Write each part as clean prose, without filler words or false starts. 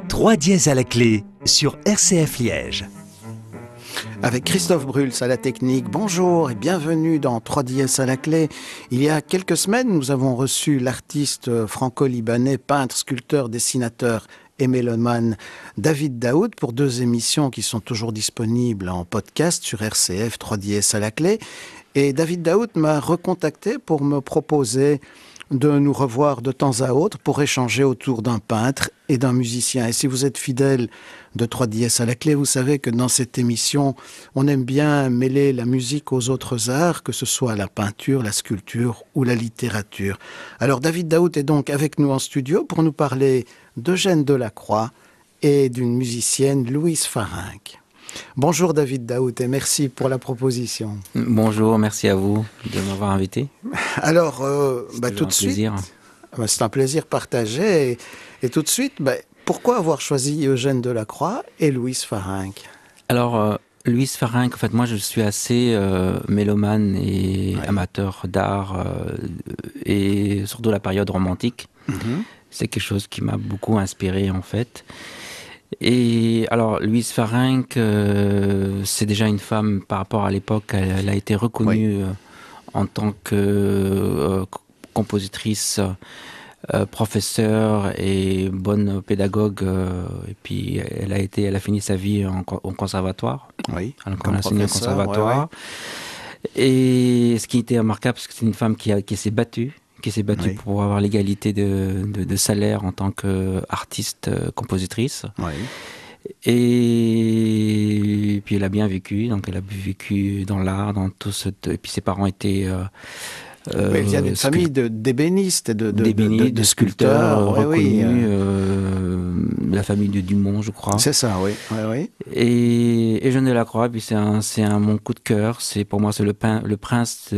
3 dièses à la clé sur RCF Liège. Avec Christophe Bruls à la technique, bonjour et bienvenue dans 3 dièses à la clé. Il y a quelques semaines, nous avons reçu l'artiste franco-libanais, peintre, sculpteur, dessinateur et mélomane David Daoud pour 2 émissions qui sont toujours disponibles en podcast sur RCF 3 dièses à la clé. Et David Daoud m'a recontacté pour me proposer de nous revoir de temps à autre pour échanger autour d'un peintre et d'un musicien. Et si vous êtes fidèle de 3 dièses à la clé, vous savez que dans cette émission, on aime bien mêler la musique aux autres arts, que ce soit la peinture, la sculpture ou la littérature. Alors David Daoud est donc avec nous en studio pour nous parler d'Eugène Delacroix et d'une musicienne, Louise Farinck. Bonjour David Daoud et merci pour la proposition. Bonjour, merci à vous de m'avoir invité. Alors, tout de suite, plaisir. C'est un plaisir partagé. Et tout de suite, pourquoi avoir choisi Eugène Delacroix et Louise Farinck ? Alors, Louise Farinck, en fait, moi je suis assez mélomane et amateur d'art et surtout la période romantique. Mm-hmm. C'est quelque chose qui m'a beaucoup inspiré en fait. Et alors, Louise Farinck, c'est déjà une femme par rapport à l'époque, elle a été reconnue en tant que compositrice, professeure et bonne pédagogue. Et puis, elle a fini sa vie au conservatoire. Oui, elle a enseigné au conservatoire. Et ce qui était remarquable, c'est que c'est une femme qui s'est battue. Pour avoir l'égalité de salaire en tant qu'artiste, compositrice. Oui. Et puis elle a bien vécu, donc elle a vécu dans l'art, dans tout ce... Et puis ses parents étaient... il y a une famille d'ébénistes et de sculpteurs reconnus, la famille de Dumont, je crois. C'est ça, oui. Et Eugène Delacroix, puis c'est mon coup de cœur. Pour moi, c'est le prince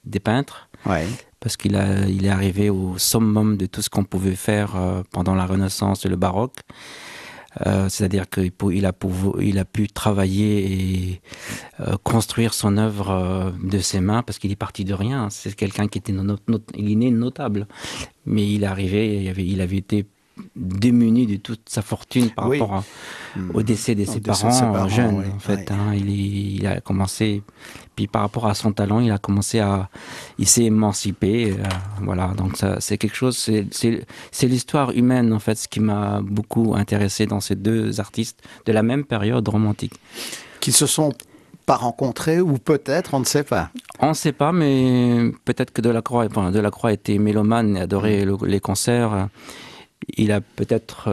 des peintres. Ouais. Parce qu'il est arrivé au summum de tout ce qu'on pouvait faire pendant la Renaissance et le baroque. C'est-à-dire qu'il a pu travailler et construire son œuvre de ses mains parce qu'il est parti de rien. C'est quelqu'un qui était il est né notable, mais il est arrivé, il avait été démuni de toute sa fortune par rapport au décès de ses parents jeunes, en fait. Il a commencé, puis par rapport à son talent, il s'est émancipé, voilà. Donc ça, c'est quelque chose, c'est l'histoire humaine, en fait, ce qui m'a beaucoup intéressé dans ces 2 artistes de la même période romantique. Qui se sont pas rencontrés, ou peut-être, on ne sait pas. On ne sait pas, mais peut-être que Delacroix était mélomane et adorait les concerts. Il a peut-être,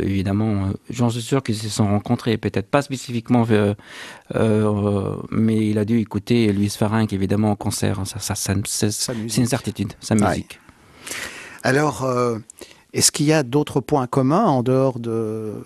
évidemment, j'en suis sûr qu'ils se sont rencontrés, peut-être pas spécifiquement, mais il a dû écouter Louise Farinck, évidemment, en concert. C'est une certitude, sa musique. Alors, est-ce qu'il y a d'autres points communs en dehors de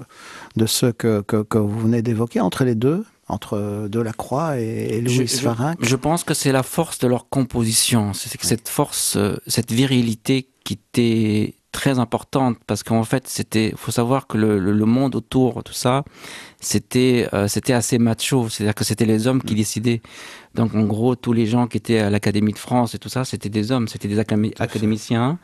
ceux que vous venez d'évoquer entre les deux, entre Delacroix et Louise Farinck ? Je pense que c'est la force de leur composition. C'est que cette force, cette virilité qui était très importante, parce qu'en fait, faut savoir que le monde autour, tout ça, c'était assez macho, c'est-à-dire que c'était les hommes qui décidaient. Donc, en gros, tous les gens qui étaient à l'Académie de France et tout ça, c'était des hommes, c'était des académiciens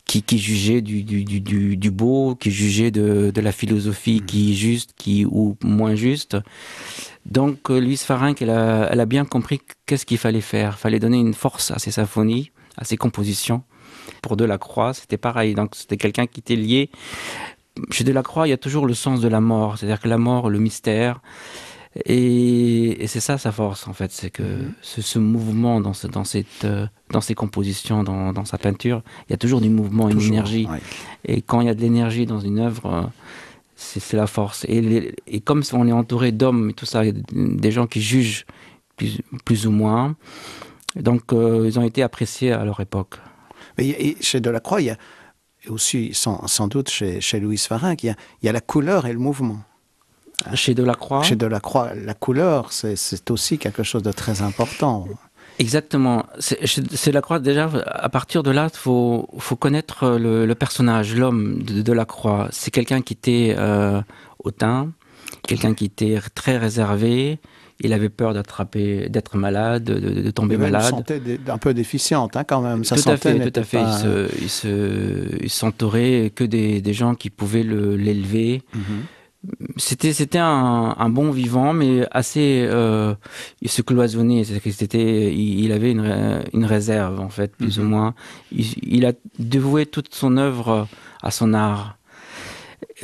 qui jugeaient du beau, qui jugeaient de la philosophie qui est juste, ou moins juste. Donc, Louise Farinck, elle a bien compris qu'est-ce qu'il fallait faire. Il fallait donner une force à ses symphonies, à ses compositions. Pour Delacroix, c'était pareil. Donc, c'était quelqu'un qui était lié. Chez Delacroix, il y a toujours le sens de la mort. C'est-à-dire que la mort, le mystère. Et c'est ça sa force, en fait. C'est que ce mouvement dans ses compositions, dans sa peinture, il y a toujours du mouvement, une énergie. Ouais. Et quand il y a de l'énergie dans une œuvre, c'est la force. Et comme on est entouré d'hommes et tout ça, des gens qui jugent plus ou moins, donc ils ont été appréciés à leur époque. Mais chez Delacroix, il y a aussi, sans doute chez Louise Farinck, il y a la couleur et le mouvement. Chez Delacroix, la couleur, c'est aussi quelque chose de très important. Exactement. C'est Delacroix, déjà, à partir de là, il faut connaître le personnage, l'homme de Delacroix. C'est quelqu'un qui était hautain, quelqu'un qui était très réservé, il avait peur d'être malade, de tomber Il malade. se sentait un peu déficiente, quand même. Sa Tout à santé fait, n'était tout à fait. pas... Il s'entourait que des gens qui pouvaient l'élever. C'était un bon vivant, mais assez... il se cloisonnait. Il avait une réserve, en fait, plus ou moins. Il a dévoué toute son œuvre à son art.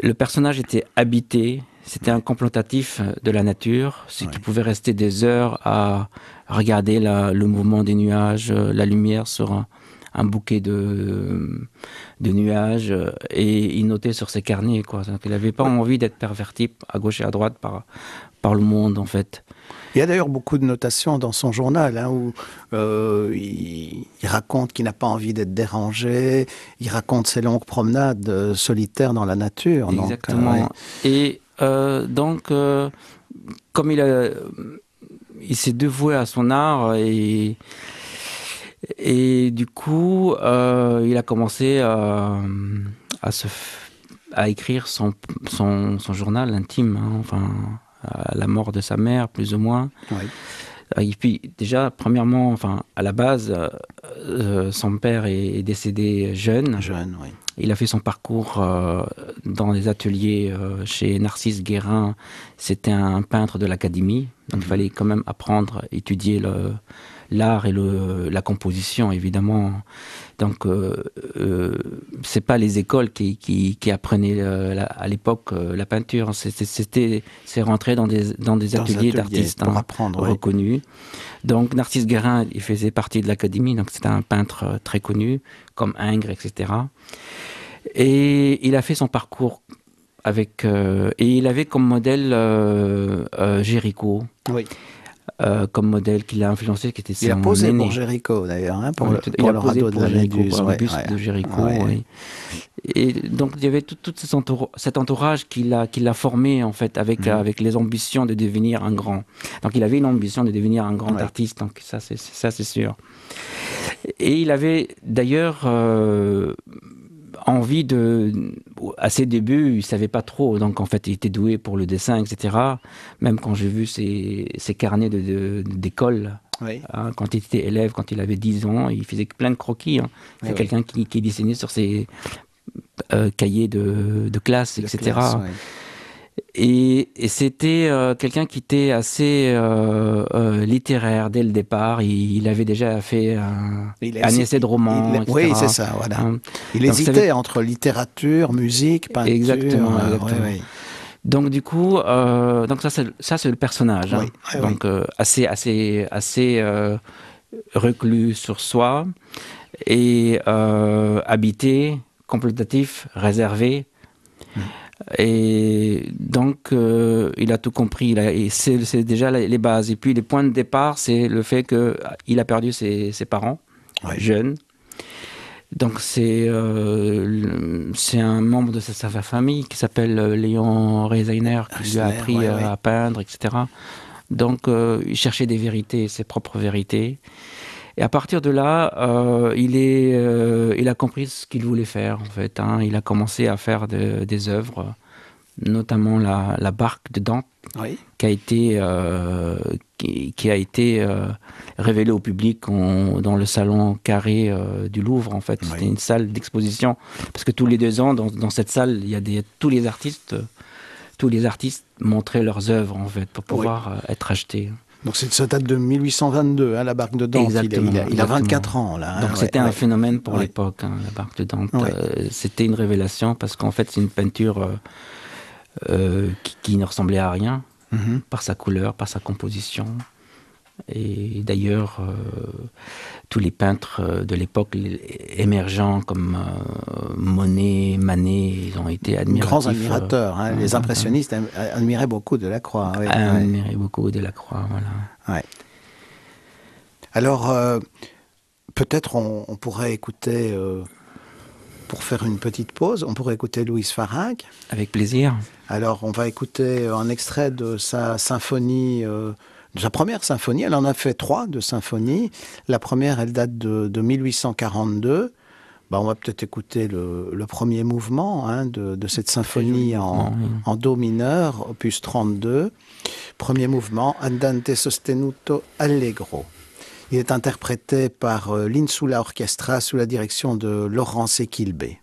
Le personnage était habité. C'était un contemplatif de la nature, ce qui pouvait rester des heures à regarder le mouvement des nuages, la lumière sur un bouquet de nuages, et il notait sur ses carnets, quoi. Donc, il n'avait pas envie d'être perverti à gauche et à droite par le monde, en fait. Il y a d'ailleurs beaucoup de notations dans son journal, où il raconte qu'il n'a pas envie d'être dérangé, il raconte ses longues promenades solitaires dans la nature. Exactement. Donc, Et donc, comme il s'est dévoué à son art, et du coup, il a commencé à écrire son journal intime, à la mort de sa mère, plus ou moins. Et puis, déjà, premièrement, à la base, son père est décédé jeune. Il a fait son parcours dans les ateliers chez Narcisse Guérin. C'était un peintre de l'académie. Donc, il fallait quand même apprendre, étudier l'art et la composition, évidemment. Donc, c'est pas les écoles qui apprenaient à l'époque la peinture. C'est rentré dans des ateliers d'artistes reconnus. Donc, Narcisse Guérin, il faisait partie de l'académie. Donc, c'était un peintre très connu, comme Ingres, etc. Et il a fait son parcours avec... et il avait comme modèle Géricault. Oui. Comme modèle qui l'a influencé, qui était son aîné. Il a posé pour Géricault, d'ailleurs, pour le radeau de la Méduse. Pour le buste de Géricault, oui. Et donc, il y avait tout cet entourage qui l'a formé, en fait, avec les ambitions de devenir un grand. Donc, il avait une ambition de devenir un grand artiste, donc ça, c'est sûr. Et il avait, d'ailleurs... envie à ses débuts, il savait pas trop, donc en fait il était doué pour le dessin, etc. Même quand j'ai vu ses carnets d'école, quand il était élève, quand il avait 10 ans, il faisait plein de croquis. C'est quelqu'un qui dessinait sur ses cahiers de classe, etc. Et c'était quelqu'un qui était assez littéraire dès le départ. Il avait déjà fait un essai de roman, etc. Oui, c'est ça, voilà. Il hésitait entre littérature, musique, peinture. Exactement. Donc du coup, donc ça c'est le personnage. Donc assez reclus sur soi et habité, contemplatif, réservé. Et donc, il a tout compris. C'est déjà les bases. Et puis, les points de départ, c'est le fait qu'il a perdu ses parents, jeunes. Donc, c'est un membre de sa famille qui s'appelle Léon Reisner, qui lui a appris à peindre, etc. Donc, il cherchait des vérités, ses propres vérités. Et à partir de là, il a compris ce qu'il voulait faire, en fait. Il a commencé à faire des œuvres, notamment la barque de Dante, qui a été révélée au public dans le salon carré du Louvre, en fait. C'était une salle d'exposition, parce que tous les 2 ans, dans cette salle, il y a tous les artistes montraient leurs œuvres, en fait, pour pouvoir être achetés. Donc ça date de 1822, la barque de Dante. Il a 24 ans, là. Donc c'était un phénomène pour l'époque, la barque de Dante. C'était une révélation, parce qu'en fait, c'est une peinture qui ne ressemblait à rien, par sa couleur, par sa composition. Et d'ailleurs, tous les peintres de l'époque émergents comme Monet, Manet, ils ont été admiratifs. Grands admirateurs. Les impressionnistes admiraient beaucoup Delacroix. Admiraient beaucoup Delacroix, voilà. Alors, peut-être on pourrait écouter, pour faire une petite pause, on pourrait écouter Louise Farag. Avec plaisir. Alors, on va écouter un extrait de sa symphonie... de sa première symphonie. Elle en a fait 3 de symphonies. La première, elle date de 1842. On va peut-être écouter le premier mouvement de cette symphonie en do mineur, opus 32. Premier mouvement, Andante sostenuto allegro. Il est interprété par l'Insula Orchestra sous la direction de Laurence Equilbé.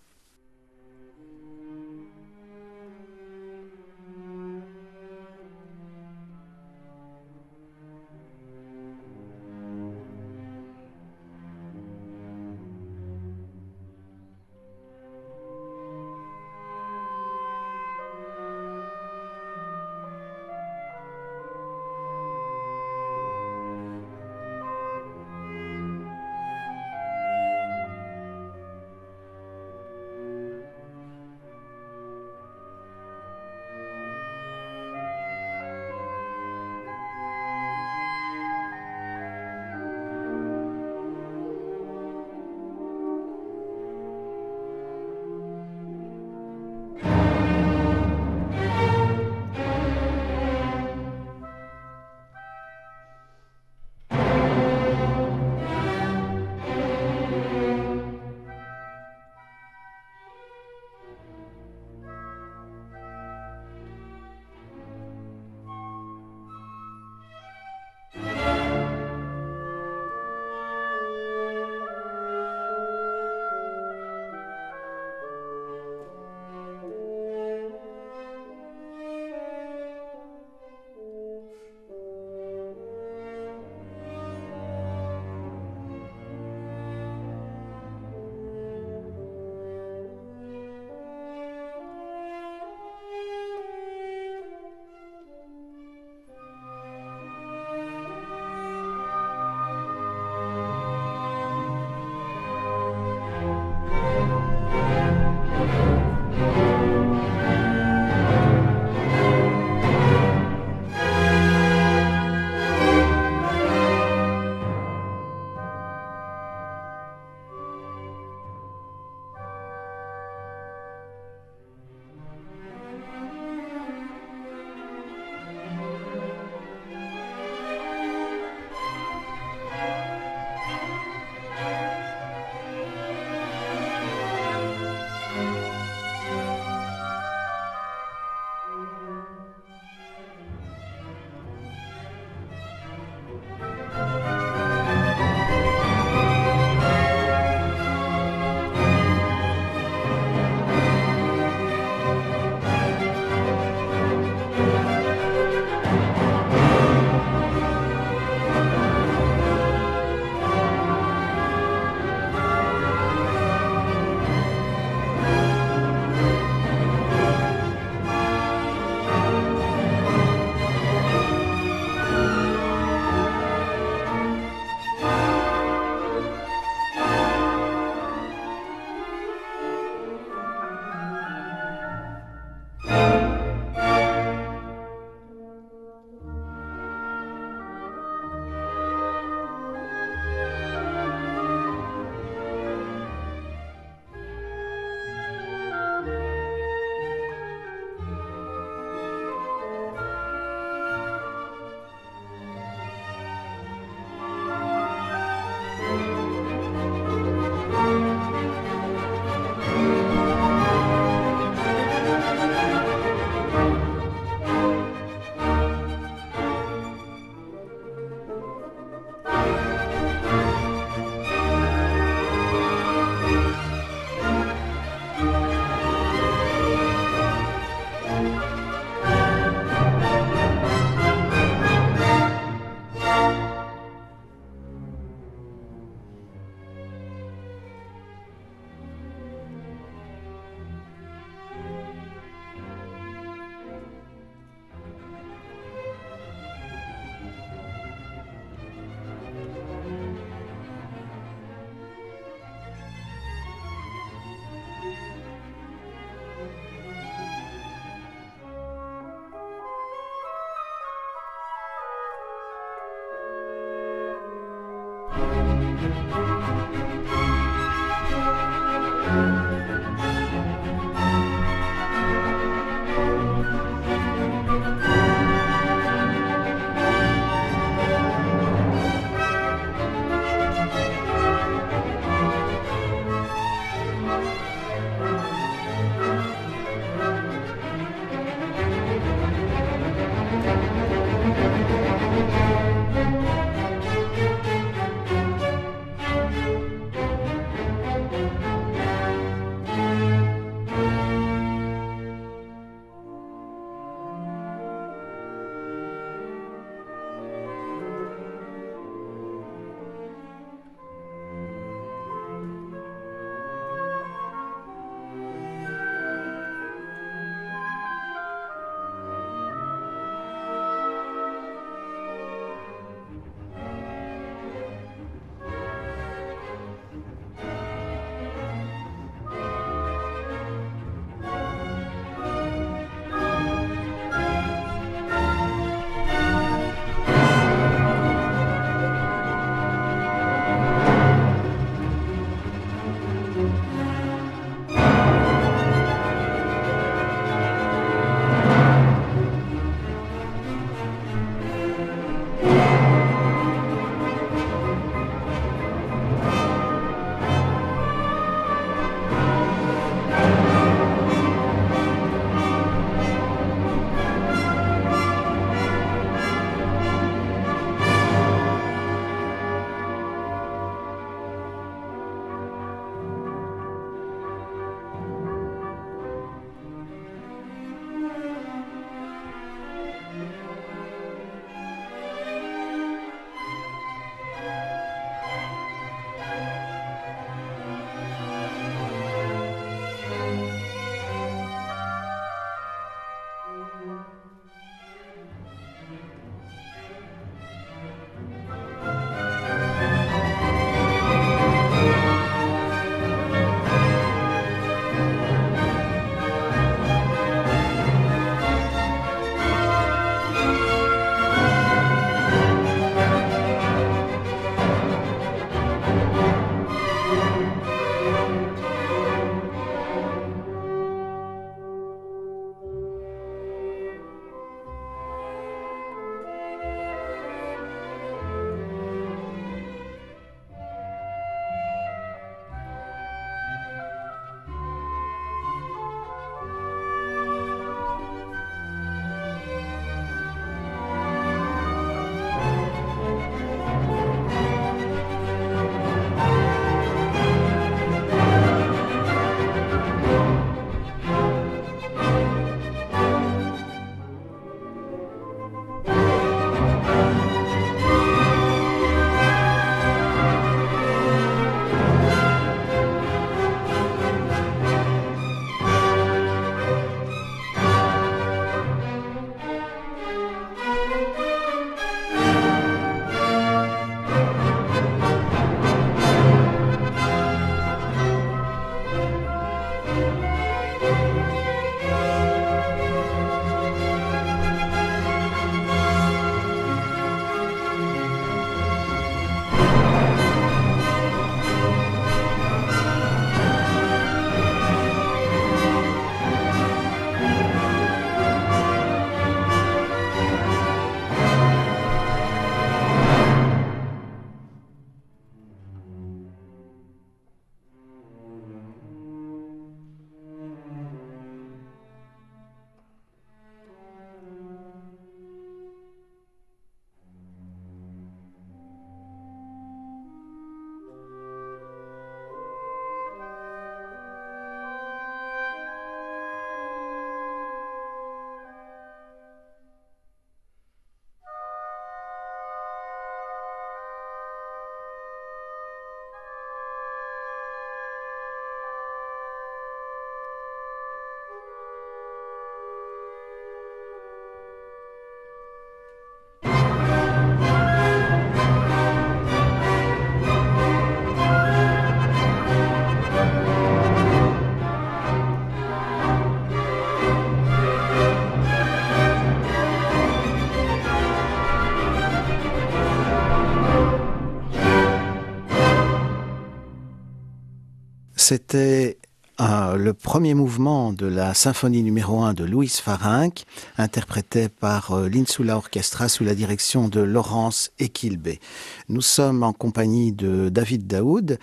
C'était le premier mouvement de la symphonie numéro 1 de Louis Farinck, interprété par l'Insula Orchestra sous la direction de Laurence Equilbé. Nous sommes en compagnie de David Daoud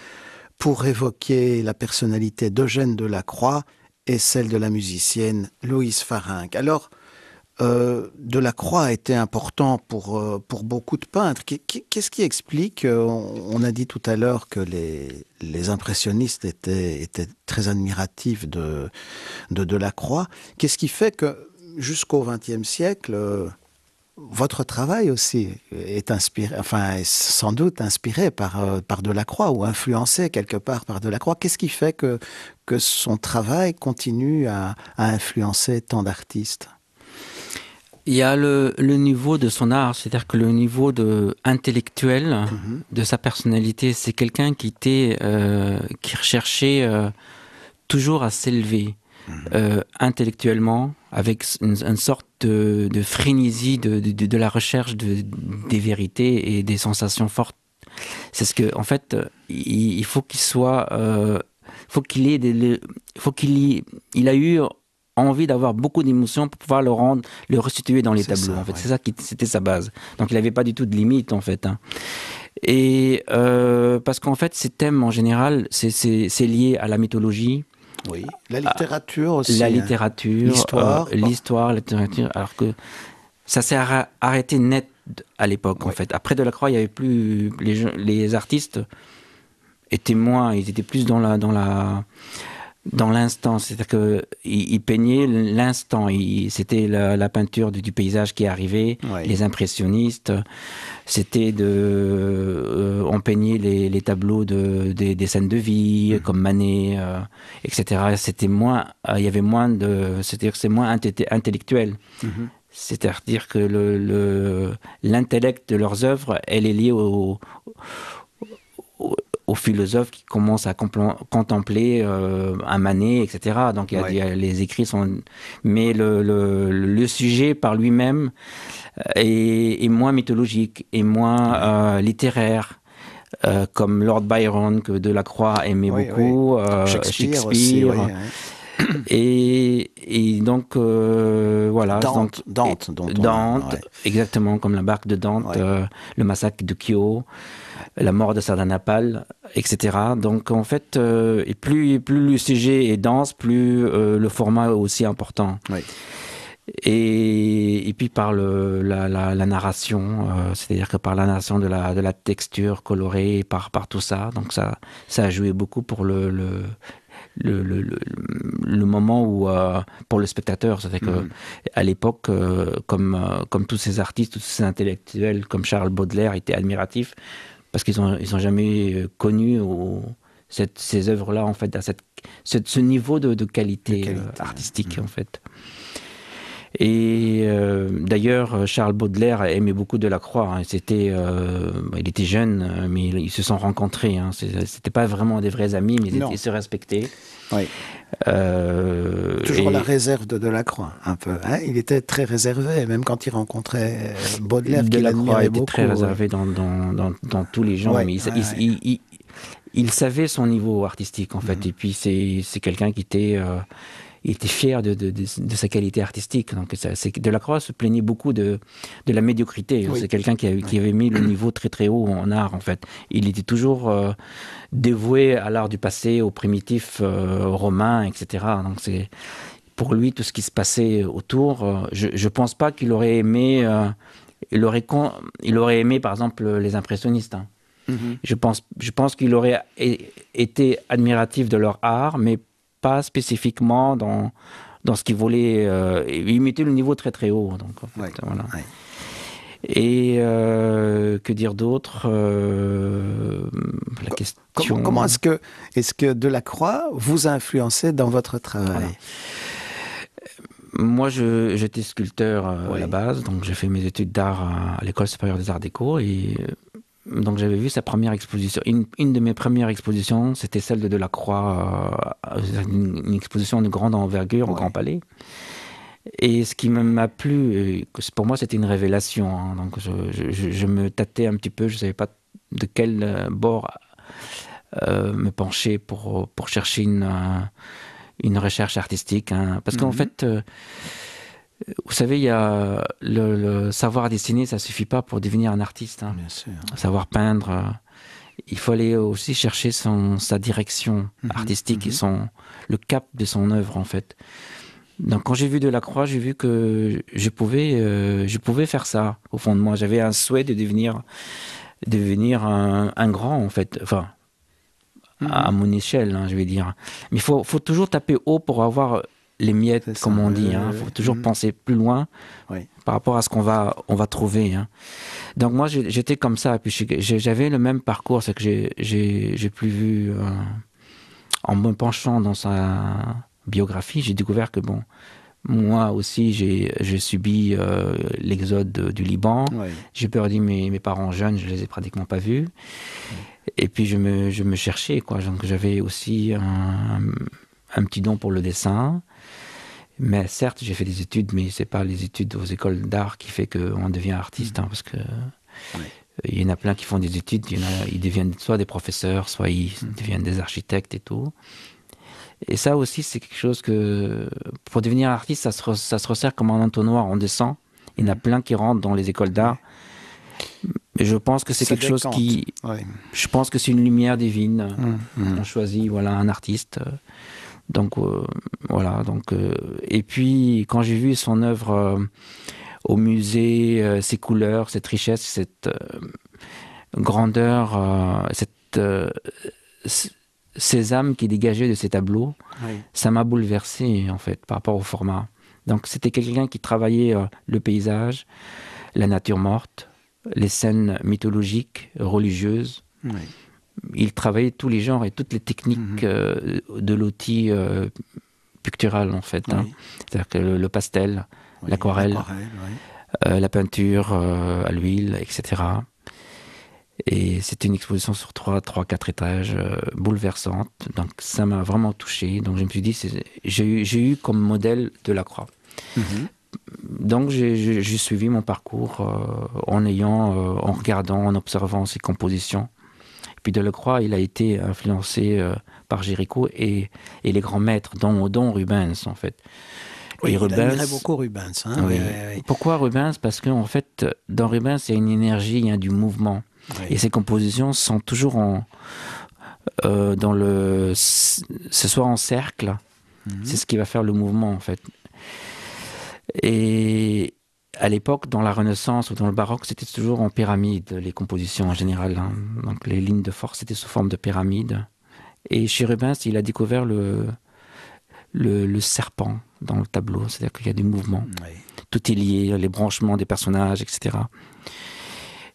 pour évoquer la personnalité d'Eugène Delacroix et celle de la musicienne Louise Farinck. Alors, Delacroix a été important pour beaucoup de peintres. Qu'est-ce qui explique, on a dit tout à l'heure que les impressionnistes étaient très admiratifs de Delacroix. Qu'est-ce qui fait que jusqu'au XXe siècle, votre travail aussi est inspiré, enfin, est sans doute inspiré par Delacroix ou influencé quelque part par Delacroix. Qu'est-ce qui fait que son travail continue à influencer tant d'artistes ? Il y a le niveau de son art, c'est-à-dire que le niveau intellectuel de sa personnalité, c'est quelqu'un qui recherchait toujours à s'élever intellectuellement, avec une sorte de frénésie de la recherche des vérités et des sensations fortes. C'est ce que, en fait, il faut qu'il soit, il a eu envie d'avoir beaucoup d'émotions pour pouvoir le restituer dans les tableaux. En fait, ouais. C'est ça c'était sa base. Donc, il n'avait pas du tout de limite, en fait. Hein. Et parce qu'en fait, ces thèmes, en général, c'est lié à la mythologie. Oui, la littérature aussi. La littérature, l'histoire, la littérature. Alors que ça s'est arrêté net à l'époque, oui. En fait. Après Delacroix, il n'y avait plus... Les artistes étaient moins... Ils étaient plus dans l'instant, c'est-à-dire qu'ils peignaient l'instant. C'était la peinture du paysage qui arrivait, oui. Les impressionnistes. C'était on peignait les tableaux des scènes de vie, comme Manet, etc. C'était moins, il y avait moins c'est-à-dire que c'est moins intellectuel. C'est-à-dire que l'intellect de leurs œuvres, elle est liée aux philosophes qui commencent à contempler un Manet, etc. Donc les écrits sont... Mais le sujet par lui-même est moins mythologique, et moins littéraire, comme Lord Byron, que Delacroix aimait beaucoup, Shakespeare aussi, oui. Et donc, voilà. Dante, exactement, comme la barque de Dante, le massacre de Kyo, la mort de Sardanapale, etc. Donc, en fait, et plus le sujet est dense, plus le format est aussi important. Oui. Et puis par la narration, c'est-à-dire que par la narration de la texture colorée, par tout ça. Donc, ça a joué beaucoup pour le moment où pour le spectateur, c'est-à-dire que à l'époque, comme tous ces artistes, tous ces intellectuels comme Charles Baudelaire étaient admiratifs parce qu'ils ont jamais connu ces œuvres-là, en fait, à ce niveau de qualité artistique, en fait. Et d'ailleurs, Charles Baudelaire aimait beaucoup Delacroix. Hein. Il était jeune, mais ils se sont rencontrés. Hein. C'était pas vraiment des vrais amis, mais ils se respectaient. Oui. Toujours la réserve de Delacroix, un peu. Hein, il était très réservé, même quand il rencontrait Baudelaire. Delacroix était beaucoup, très réservé dans tous les genres, mais il savait son niveau artistique, en fait. Et puis c'est quelqu'un qui était... il était fier de sa qualité artistique. Donc, Delacroix se plaignait beaucoup de la médiocrité. Oui. C'est quelqu'un qui avait mis le niveau très très haut en art, en fait. Il était toujours dévoué à l'art du passé, aux primitifs romains, etc. Donc, pour lui, tout ce qui se passait autour, je pense pas qu'il aurait aimé... il aurait aimé, par exemple, les impressionnistes. Hein. Je pense qu'il aurait été admiratif de leur art, mais pas spécifiquement dans ce qu'il voulait. Il mettait le niveau très très haut. Donc, en fait, voilà. Ouais. Et que dire d'autre la question... Comment est-ce que Delacroix vous a influencé dans votre travail? Voilà. Moi, j'étais sculpteur à la base, donc j'ai fait mes études d'art à l'École supérieure des arts déco, et donc j'avais vu sa première exposition. Une de mes premières expositions, c'était celle de Delacroix, une exposition de grande envergure au Grand Palais. Et ce qui m'a plu, pour moi c'était une révélation. Hein. Donc je me tâtais un petit peu, je ne savais pas de quel bord me pencher pour chercher une recherche artistique. Hein. Parce qu'en fait, vous savez, il y a le savoir dessiner, ça suffit pas pour devenir un artiste. Hein. Bien sûr. Savoir peindre, il faut aller aussi chercher sa direction artistique et le cap de son œuvre, en fait. Donc, quand j'ai vu Delacroix, j'ai vu que je pouvais faire ça, au fond de moi. J'avais un souhait de devenir un grand, en fait. Enfin, à mon échelle, hein, je vais dire. Mais il faut toujours taper haut pour avoir les miettes, comme on dit. Il faut toujours penser plus loin par rapport à ce qu'on va trouver. Hein. Donc moi, j'étais comme ça. Puis j'avais le même parcours. C'est que j'ai plus vu, en me penchant dans sa biographie, j'ai découvert que, bon, moi aussi, j'ai subi l'exode du Liban. Oui. J'ai perdu mes parents jeunes, je les ai pratiquement pas vus. Et puis, je me cherchais, quoi. Donc, j'avais aussi un petit don pour le dessin. Mais certes, j'ai fait des études, mais c'est pas les études aux écoles d'art qui fait qu'on devient artiste, hein, parce que il y en a plein qui font des études, ils deviennent soit des professeurs, soit ils deviennent des architectes et tout. Et ça aussi, c'est quelque chose que, pour devenir artiste, ça se resserre comme un entonnoir, on descend. Il y en a plein qui rentrent dans les écoles d'art. Et je pense que c'est quelque chose qui... Je pense que c'est une lumière divine. On choisit, voilà, un artiste. Donc, voilà. Donc, et puis, quand j'ai vu son œuvre au musée, ses couleurs, cette richesse, cette grandeur, ces âmes qui dégageaient de ces tableaux, ça m'a bouleversé, en fait, par rapport au format. Donc, c'était quelqu'un qui travaillait le paysage, la nature morte, les scènes mythologiques, religieuses. Il travaillait tous les genres et toutes les techniques de l'outil pictural, en fait. Hein. C'est-à-dire que le pastel, l'aquarelle, la peinture à l'huile, etc. Et c'était une exposition sur 3-4 étages, bouleversante. Donc ça m'a vraiment touché. Donc je me suis dit, j'ai eu comme modèle Delacroix. Donc j'ai suivi mon parcours en regardant, en observant ses compositions. Et puis Delacroix, il a été influencé par Géricault et les grands maîtres, dont Rubens, en fait. Oui, il admirait beaucoup Rubens. Hein, oui. Pourquoi Rubens? Parce qu'en fait, dans Rubens, il y a une énergie, il y a du mouvement. Et ces compositions sont toujours ce soit en cercle. C'est ce qui va faire le mouvement, en fait. Et à l'époque, dans la Renaissance ou dans le baroque, c'était toujours en pyramide, les compositions en général. Hein. Donc les lignes de force étaient sous forme de pyramide. Et chez Rubens, il a découvert le serpent dans le tableau, c'est-à-dire qu'il y a du mouvement. Tout est lié, les branchements des personnages, etc.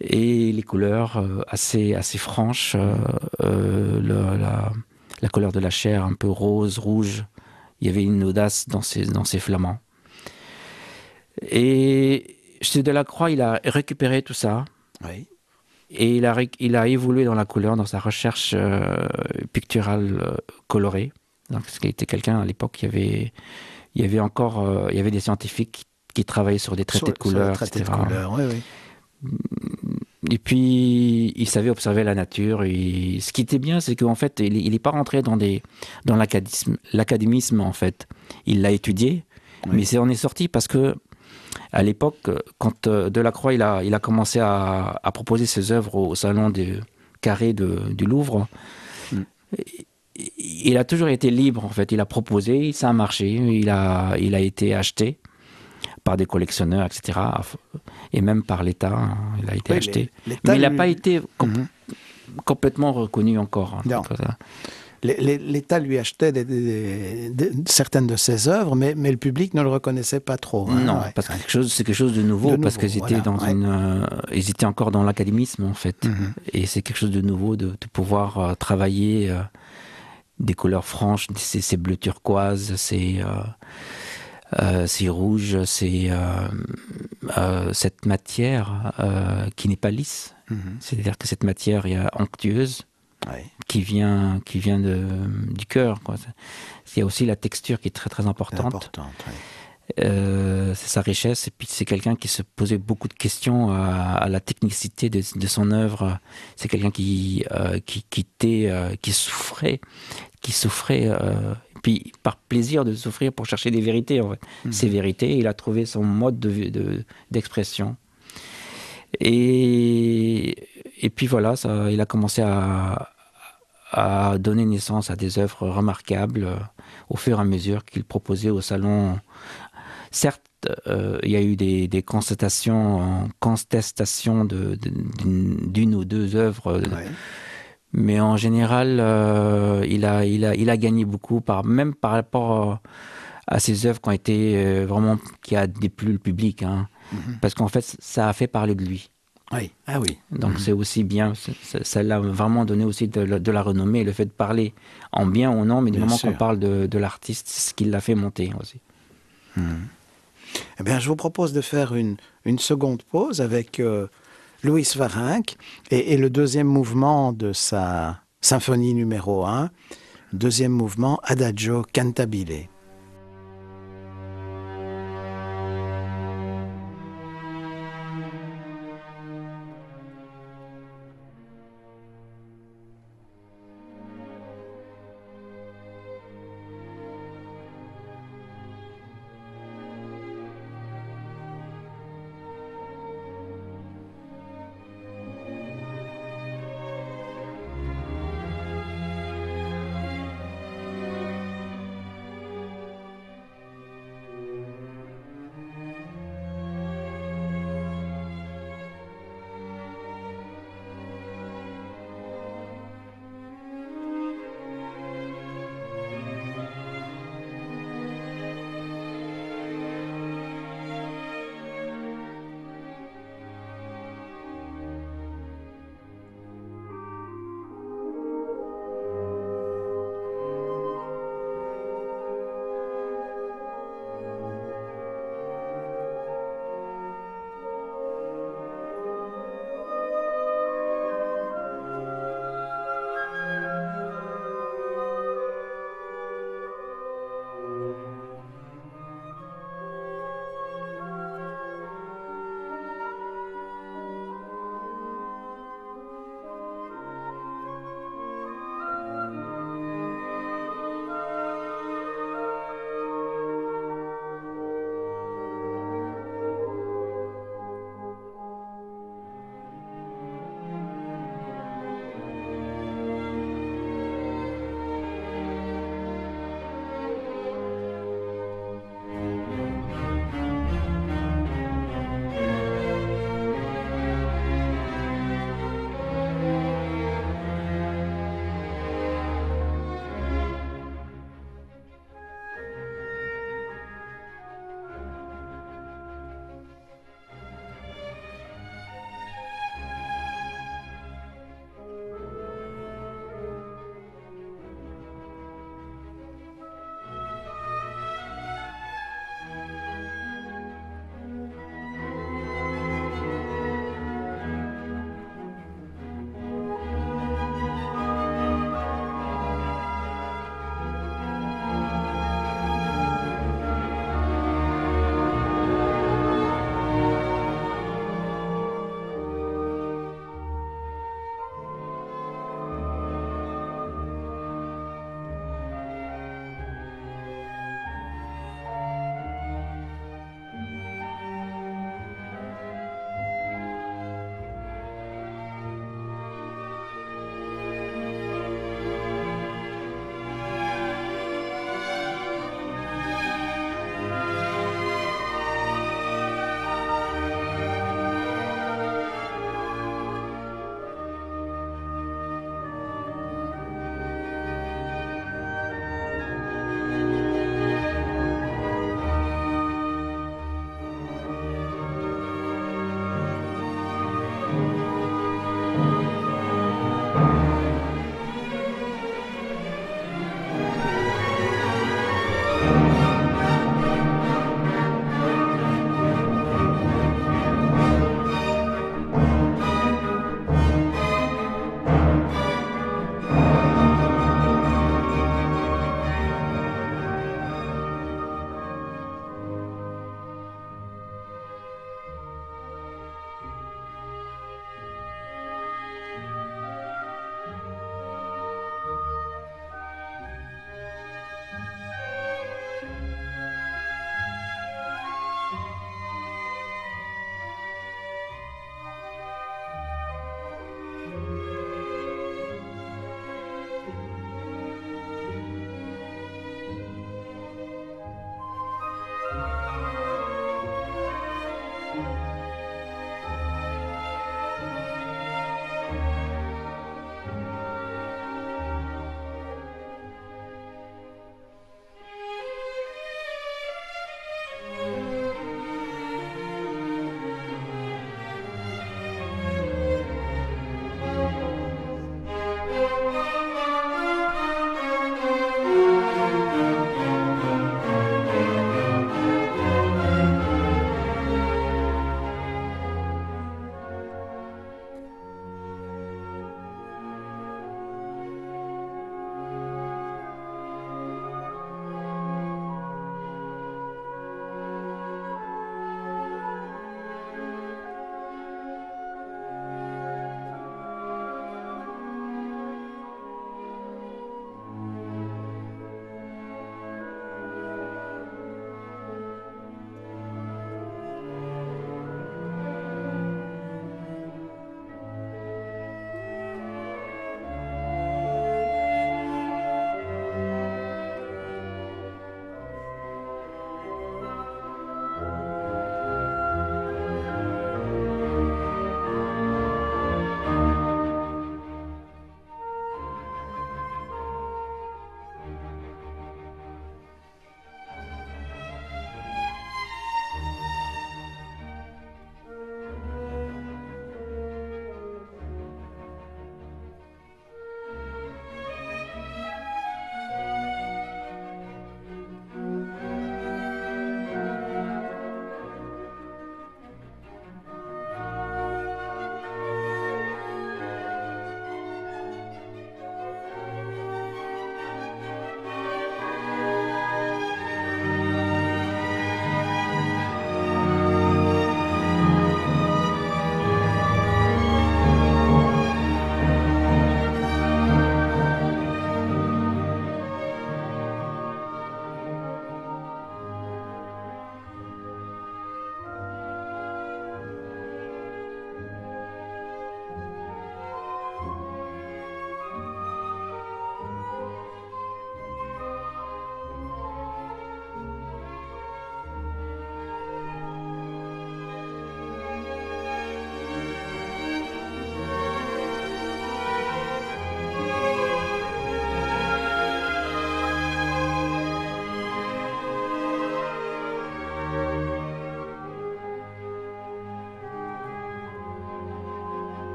Et les couleurs assez franches, la couleur de la chair un peu rose, rouge. Il y avait une audace dans ces flamants. Et chez Delacroix, il a récupéré tout ça. Et il a évolué dans la couleur, dans sa recherche picturale colorée. Donc, parce qu'il était quelqu'un à l'époque, il y avait des scientifiques qui travaillaient sur des traités de couleurs, etc. Et puis, il savait observer la nature. Et ce qui était bien, c'est qu'en fait, il n'est pas rentré dans l'académisme, en fait. Il l'a étudié, mais on est sorti parce que, à l'époque, quand Delacroix il a commencé à proposer ses œuvres au salon carré du Louvre, il a toujours été libre, en fait. Il a proposé, ça a marché, il a été acheté par des collectionneurs, etc. Et même par l'État, hein, il a été acheté. Mais il n'a pas été complètement reconnu encore. Hein, L'État lui achetait certaines de ses œuvres, mais le public ne le reconnaissait pas trop. Hein, non, parce que c'est quelque chose de nouveau, parce qu'ils étaient ils étaient encore dans l'académisme, en fait. Et c'est quelque chose de nouveau de pouvoir travailler des couleurs franches, ces bleus turquoises, ces rouges, cette matière qui n'est pas lisse. C'est-à-dire que cette matière onctueuse, qui vient du cœur. Quoi. Il y a aussi la texture qui est très très importante. C'est sa richesse. Et puis c'est quelqu'un qui se posait beaucoup de questions à la technicité de son œuvre. C'est quelqu'un qui souffrait, puis par plaisir de souffrir pour chercher des vérités. En fait. Ces vérités, il a trouvé son mode d'expression. Et puis voilà, il a commencé à donner naissance à des œuvres remarquables au fur et à mesure qu'il proposait au salon. Certes, il y a eu des contestations d'une ou deux œuvres, mais en général, il a gagné beaucoup, même par rapport à ses œuvres qui ont été vraiment, qui a déplu le public, hein, parce qu'en fait, ça a fait parler de lui. Oui, ah oui. Donc c'est aussi bien, ça l'a vraiment donné aussi de la renommée, le fait de parler en bien ou non, mais du moment qu'on parle de l'artiste, c'est ce qui l'a fait monter aussi. Eh bien, je vous propose de faire une seconde pause avec Luis Varenck et le deuxième mouvement de sa symphonie numéro 1, deuxième mouvement Adagio Cantabile.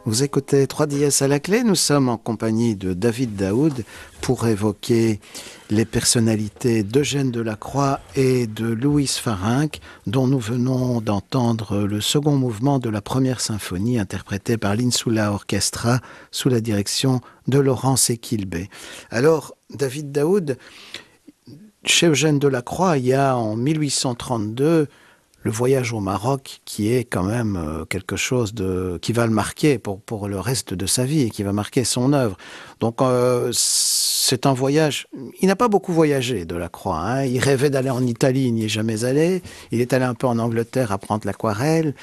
Vous écoutez 3DS à la clé, nous sommes en compagnie de David Daoud pour évoquer les personnalités d'Eugène Delacroix et de Louise Farinck, dont nous venons d'entendre le second mouvement de la première symphonie interprétée par l'Insula Orchestra sous la direction de Laurence Equilbé. Alors, David Daoud, chez Eugène Delacroix, il y a en 1832 le voyage au Maroc qui est quand même quelque chose qui va le marquer pour le reste de sa vie et qui va marquer son œuvre. Donc c'est un voyage, il n'a pas beaucoup voyagé Delacroix, hein. Il rêvait d'aller en Italie, il n'y est jamais allé, il est allé un peu en Angleterre apprendre l'aquarelle,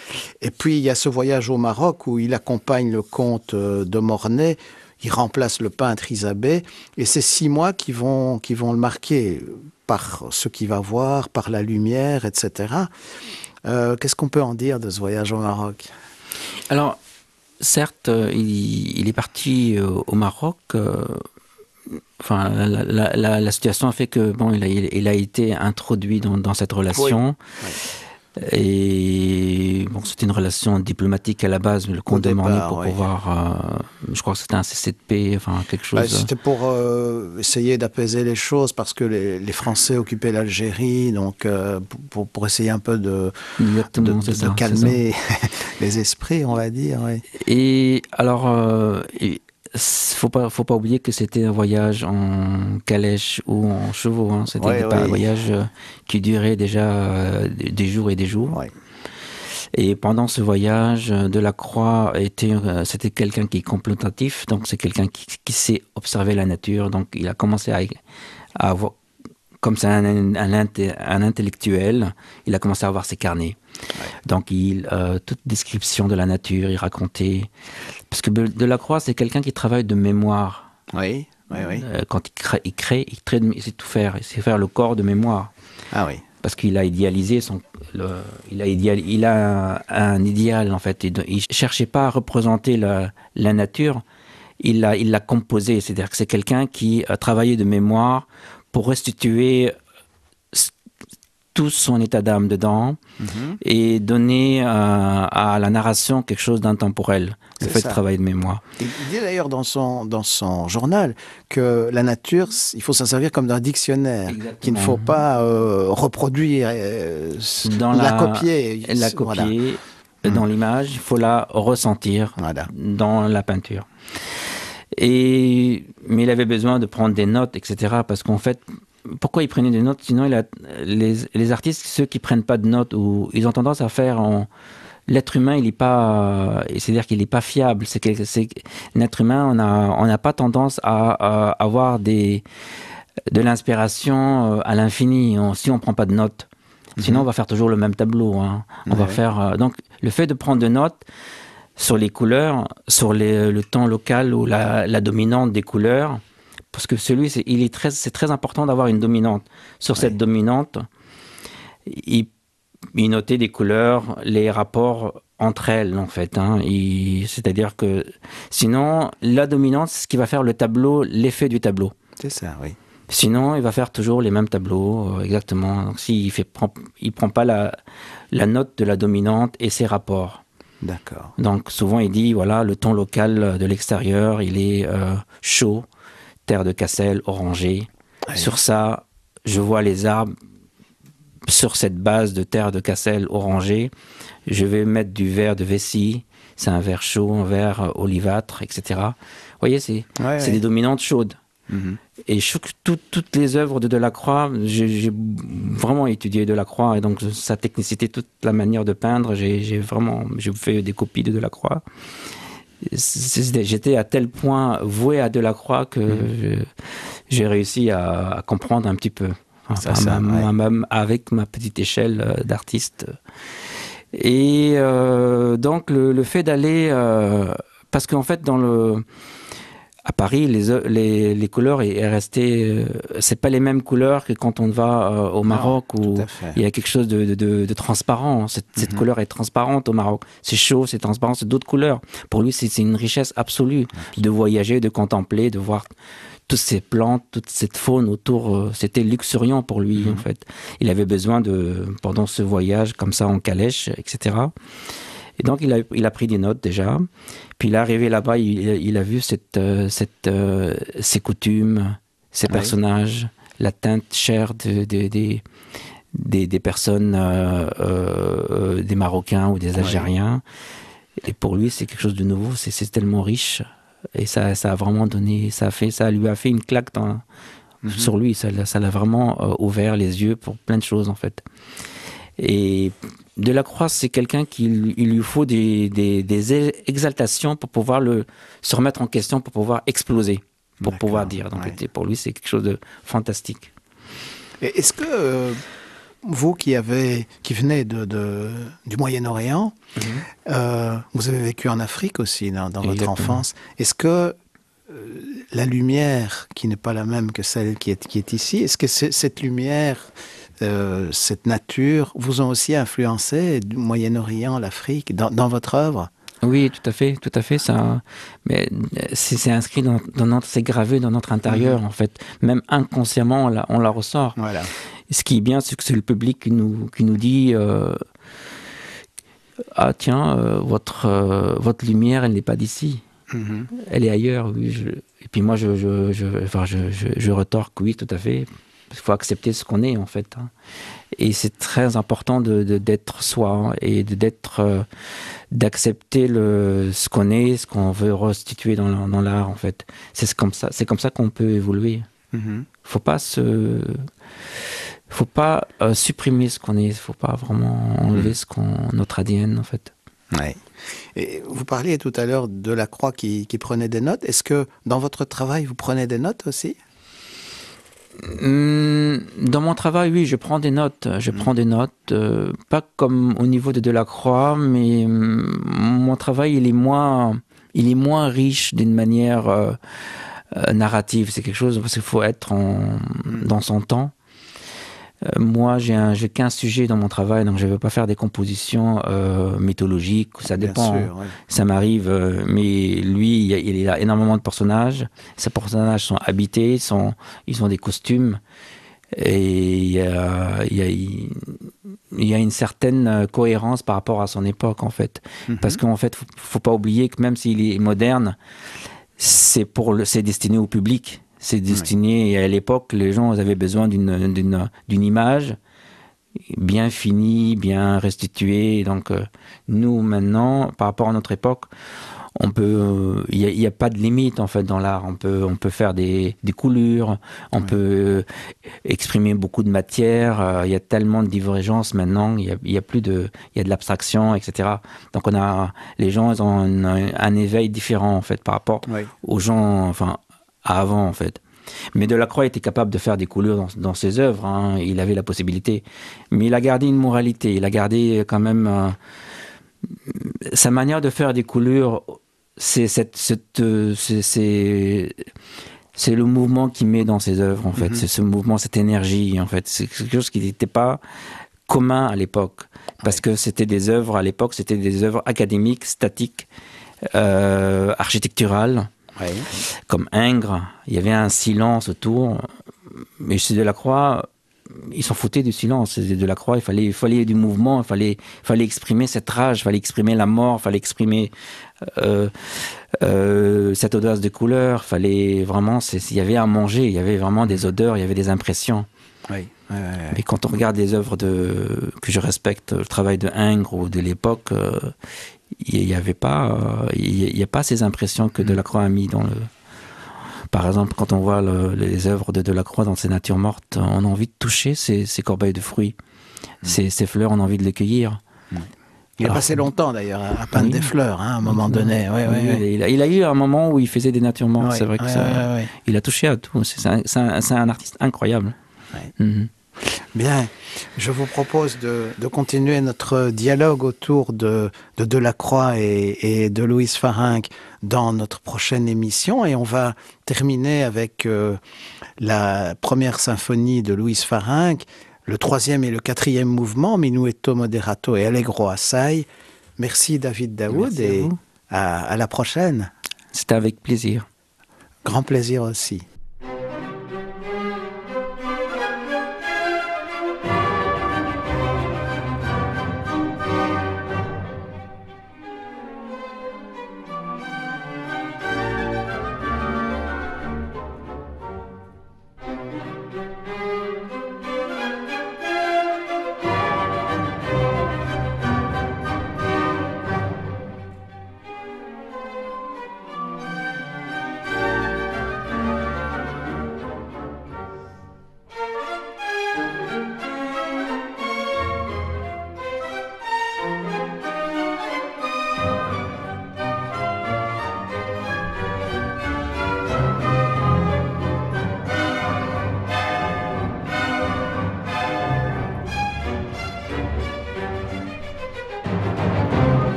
et puis il y a ce voyage au Maroc où il accompagne le comte de Mornay, il remplace le peintre Isabey, et c'est 6 mois qui vont le marquer par ce qu'il va voir, par la lumière, etc. Qu'est-ce qu'on peut en dire de ce voyage au Maroc? Alors, certes, il est parti au Maroc. Enfin, la situation a fait que bon, il a été introduit dans cette relation. Oui. Et bon, c'était une relation diplomatique à la base, le comte de Mornay pour pouvoir, je crois que c'était un cessez de paix, enfin quelque chose. C'était pour essayer d'apaiser les choses parce que les Français occupaient l'Algérie, donc pour essayer un peu de calmer les esprits, on va dire. Oui. Et alors, faut pas oublier que c'était un voyage en calèche ou en chevaux. Hein. C'était pas un voyage qui durait déjà des jours et des jours. Ouais. Et pendant ce voyage, Delacroix c'était quelqu'un qui est contemplatif, donc c'est quelqu'un qui sait observer la nature. Donc il a commencé à avoir, comme c'est un intellectuel, il a commencé à avoir ses carnets. Ouais. Donc toute description de la nature, il racontait. Parce que Delacroix, c'est quelqu'un qui travaille de mémoire. Oui. Quand il crée, il sait tout faire. Il sait faire le corps de mémoire. Ah oui. Parce qu'il a idéalisé il a un idéal, en fait. Il ne cherchait pas à représenter la nature, il l'a composée. C'est-à-dire que c'est quelqu'un qui a travaillé de mémoire pour restituer tout son état d'âme dedans et donner à la narration quelque chose d'intemporel, le fait de travailler de mémoire. Il dit d'ailleurs dans son journal que la nature, il faut s'en servir comme d'un dictionnaire, qu'il ne faut pas reproduire, la copier. La copier dans l'image, il faut la ressentir dans la peinture. Mais il avait besoin de prendre des notes, etc. Parce qu'en fait, pourquoi il prenait des notes? Sinon, les artistes, ceux qui prennent pas de notes, ou ils ont tendance à faire l'être humain, il est pas, c'est-à-dire qu'il est pas fiable. L'être humain, on n'a pas tendance à avoir de l'inspiration à l'infini. Si on prend pas de notes, sinon on va faire toujours le même tableau. Hein. On va faire. Donc, le fait de prendre de notes sur les couleurs, sur le temps local ou la dominante des couleurs. Parce que c'est très important d'avoir une dominante. Sur cette dominante, il notait des couleurs, les rapports entre elles, en fait. Hein. C'est-à-dire que sinon, la dominante, c'est ce qui va faire le tableau, l'effet du tableau. C'est ça, oui. Sinon, il va faire toujours les mêmes tableaux, exactement. Donc, il prend pas la note de la dominante et ses rapports. D'accord. Donc, souvent, il dit, voilà, le ton local de l'extérieur, il est chaud. Terre de Cassel, orangé. Oui. Sur ça, je vois les arbres. Sur cette base de terre de Cassel, orangé, je vais mettre du verre de vessie. C'est un verre chaud, un verre olivâtre, etc. Vous voyez, c'est des dominantes chaudes. Et toutes les œuvres de Delacroix, j'ai vraiment étudié Delacroix, et donc sa technicité, toute la manière de peindre, j'ai fait des copies de Delacroix. J'étais à tel point voué à Delacroix que j'ai réussi à comprendre un petit peu, même avec ma petite échelle d'artiste. Et donc le fait d'aller, parce qu'en fait à Paris, les couleurs est resté. C'est pas les mêmes couleurs que quand on va au Maroc, où il y a quelque chose de transparent. Cette couleur est transparente au Maroc. C'est chaud, c'est transparent, c'est d'autres couleurs. Pour lui, c'est une richesse absolue de voyager, de contempler, de voir toutes ces plantes, toute cette faune autour. C'était luxuriant pour lui, en fait. Il avait besoin pendant ce voyage, comme ça, en calèche, etc. Et donc il a pris des notes déjà. Puis il est arrivé là-bas, il a vu ces coutumes, ces personnages, la teinte chère des personnes, des Marocains ou des Algériens. Et pour lui, c'est quelque chose de nouveau, c'est tellement riche. Et ça a vraiment donné, ça lui a fait une claque sur lui. Ça l'a vraiment ouvert les yeux pour plein de choses, en fait. Et Delacroix, c'est quelqu'un il lui faut des exaltations pour pouvoir se remettre en question, pour pouvoir exploser, pour pouvoir dire. Donc, pour lui, c'est quelque chose de fantastique. Et est-ce que vous qui venez du Moyen-Orient, vous avez vécu en Afrique aussi dans votre enfance, est-ce que la lumière, qui n'est pas la même que celle qui est ici, est-ce que cette lumière, cette nature, vous ont aussi influencé du Moyen-Orient, l'Afrique, dans votre œuvre? Oui, tout à fait, ça. Mais c'est inscrit c'est gravé dans notre intérieur, en fait. Même inconsciemment, on la ressort. Voilà. Ce qui est bien, c'est que c'est le public qui nous dit ah tiens, votre lumière, elle n'est pas d'ici. Elle est ailleurs. Oui, et puis moi, je retorque, oui, tout à fait. Il faut accepter ce qu'on est, en fait. Et c'est très important d'être soi et d'accepter ce qu'on est, ce qu'on veut restituer dans l'art, en fait. C'est comme ça qu'on peut évoluer. Faut pas supprimer ce qu'on est. Faut pas vraiment enlever notre ADN, en fait. Ouais. Et vous parliez tout à l'heure de Delacroix qui prenait des notes. Est-ce que dans votre travail, vous prenez des notes aussi? Dans mon travail, oui, je prends des notes. Pas comme au niveau de Delacroix, mais mon travail, il est moins riche d'une manière narrative. C'est quelque chose parce qu'il faut être dans son temps. Moi, j'ai 15 sujets dans mon travail, donc je ne veux pas faire des compositions mythologiques. Ça dépend. Bien sûr, ouais. Ça m'arrive. Mais lui, il a énormément de personnages. Ces personnages sont habités, ils ont des costumes. Et il y a une certaine cohérence par rapport à son époque, en fait. Parce qu'en fait, faut pas oublier que même s'il est moderne, c'est destiné au public. C'est destiné, à l'époque, les gens avaient besoin d'une image bien finie, bien restituée. Donc, nous, maintenant, par rapport à notre époque, il n'y a pas de limite, en fait, dans l'art. On peut faire des coulures, on peut exprimer beaucoup de matière. Il y a tellement de divergences maintenant. Il y a de l'abstraction, etc. Donc, les gens, ils ont un éveil différent, en fait, par rapport aux gens, enfin, avant, en fait. Mais Delacroix était capable de faire des coulures dans ses œuvres, hein. Il avait la possibilité. Mais il a gardé une moralité, il a gardé quand même sa manière de faire des coulures, c'est le mouvement qu'il met dans ses œuvres, en fait. C'est ce mouvement, cette énergie, en fait. C'est quelque chose qui n'était pas commun à l'époque. Parce que c'était des œuvres, à l'époque, c'était des œuvres académiques, statiques, architecturales. Comme Ingres, il y avait un silence autour, mais chez Delacroix, ils s'en foutaient du silence. Delacroix, il fallait du mouvement, il fallait exprimer cette rage, il fallait exprimer la mort, il fallait exprimer cette audace de couleur, il y avait à manger, il y avait vraiment des odeurs, il y avait des impressions. Mais quand on regarde les œuvres que je respecte, le travail de Ingres ou de l'époque, il n'y a pas ces impressions que Delacroix a mis dans le... Par exemple, quand on voit les œuvres de Delacroix dans ses natures mortes, on a envie de toucher ces corbeilles de fruits, ces fleurs, on a envie de les cueillir. Il a passé longtemps d'ailleurs à peindre des fleurs, hein, à un moment donné. Il a eu un moment où il faisait des natures mortes, c'est vrai que il a touché à tout. C'est un artiste incroyable. Bien, je vous propose de continuer notre dialogue autour de Delacroix et de Louise Farinck dans notre prochaine émission. Et on va terminer avec la première symphonie de Louise Farinck, le 3e et le 4e mouvement, Minuetto Moderato et Allegro assai. Merci David Daoud. Merci et à la prochaine. C'était avec plaisir. Grand plaisir aussi.